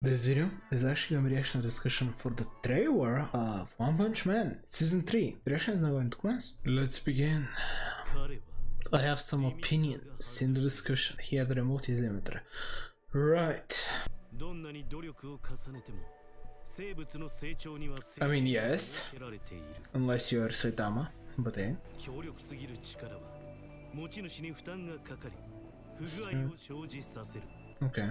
This video is actually a reaction discussion for the trailer of One Punch Man Season 3. The reaction is now going to commence. Let's begin. I have some opinions in the discussion. He had removed his limiter. Right. I mean, yes. Unless you are Saitama, but hey. Okay.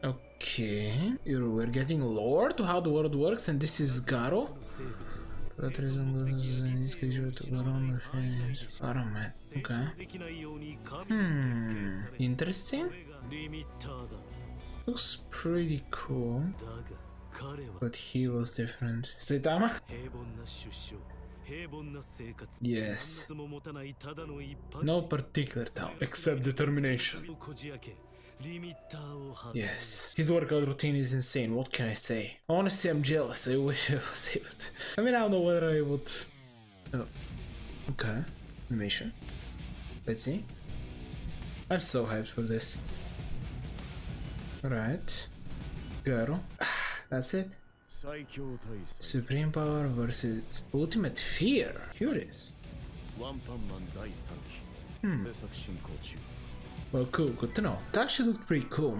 Okay. We're getting lore to how the world works, and this is Garo. That reason to go on the I don't know. Okay. Interesting. Looks pretty cool. But he was different. Saitama? Yes. No particular talent, except determination. Yes. His workout routine is insane, what can I say? Honestly, I'm jealous, I wish I was able to. I mean, I don't know whether I would... Oh. Okay. Animation. Let's see. I'm so hyped for this. Alright. Garo. That's it. Supreme power versus ultimate fear. Curious. Well, cool, good to know. That actually looked pretty cool.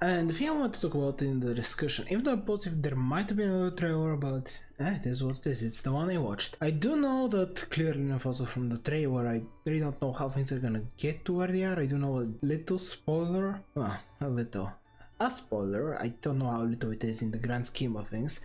And the thing I want to talk about in the discussion, even though I'm positive there might have been another trailer about it is what it is, it's the one I watched. I do know that clearly enough also from the trailer, I really don't know how things are gonna get to where they are. I do know a little spoiler. Well, a little. A spoiler, I don't know how little it is in the grand scheme of things,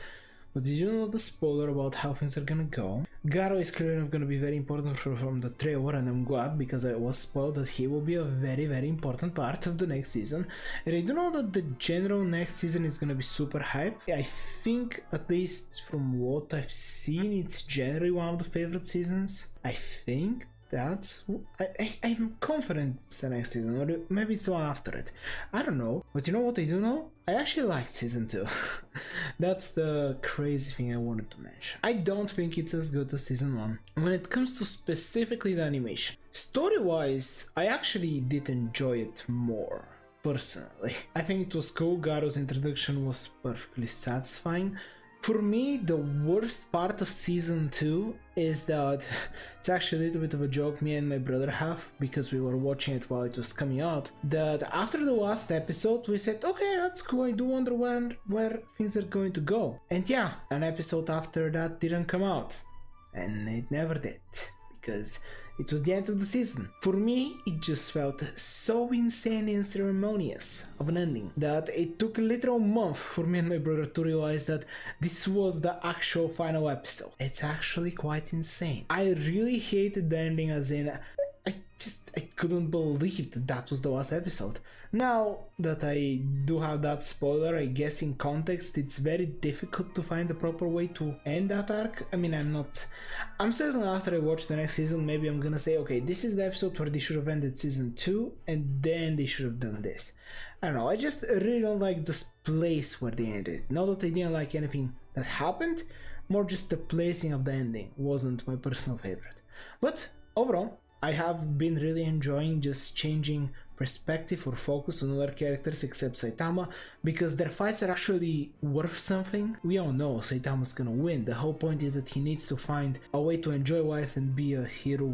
but did you know the spoiler about how things are gonna go? Garo is clearly gonna be very important from the trailer, and I'm glad because I was spoiled that he will be a very important part of the next season. And I do know that the general next season is gonna be super hype. I think, at least from what I've seen, it's generally one of the favorite seasons. I think. I'm confident it's the next season, or maybe it's the one after it. I don't know, but you know what I do know? I actually liked season 2. That's the crazy thing I wanted to mention. I don't think it's as good as season 1. When it comes to specifically the animation, story-wise, I actually did enjoy it more. Personally, I think it was cool. Garo's introduction was perfectly satisfying. For me, the worst part of season 2 is that it's actually a little bit of a joke me and my brother have, because we were watching it while it was coming out, that after the last episode we said, okay, that's cool, I do wonder where things are going to go. And yeah, an episode after that didn't come out. And it never did, because it was the end of the season. For me, it just felt so insane and ceremonious of an ending that it took a literal month for me and my brother to realize that this was the actual final episode. It's actually quite insane. I really hated the ending, as in, I couldn't believe that that was the last episode. Now that I do have that spoiler, I guess in context it's very difficult to find the proper way to end that arc. I mean, I'm certain after I watch the next season, maybe I'm gonna say, okay, this is the episode where they should have ended season 2 and then they should have done this. I don't know, I just really don't like this place where they ended. Not that I didn't like anything that happened, more just the placing of the ending wasn't my personal favorite. But overall, I have been really enjoying just changing perspective or focus on other characters except Saitama, because their fights are actually worth something. We all know Saitama's gonna win. The whole point is that he needs to find a way to enjoy life and be a hero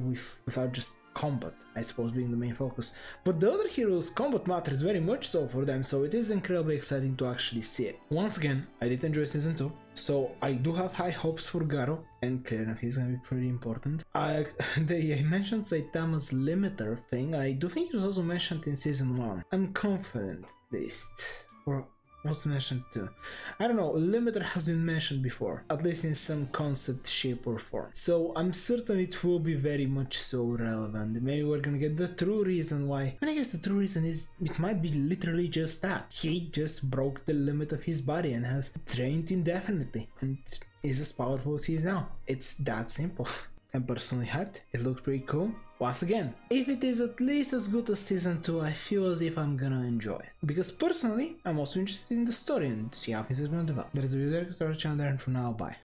without just combat, I suppose, being the main focus. But the other heroes' combat matters very much so for them, so it is incredibly exciting to actually see it. Once again, I did enjoy season 2, so I do have high hopes for Garo, and clearly enough he's gonna be pretty important. I mentioned Saitama's limiter thing. I do think it was also mentioned in season 1. I'm confident, at least. Or was mentioned too. I don't know, limiter has been mentioned before, at least in some concept, shape or form. So I'm certain it will be very much so relevant. Maybe we're gonna get the true reason why. And I guess the true reason is, it might be literally just that. He just broke the limit of his body and has trained indefinitely and is as powerful as he is now. It's that simple. I'm personally hyped, it looks pretty cool. Once again, if it is at least as good as season 2, I feel as if I'm gonna enjoy it. Because personally, I'm also interested in the story and see how things are gonna develop. There is a video there, start the channel there, and for now, bye.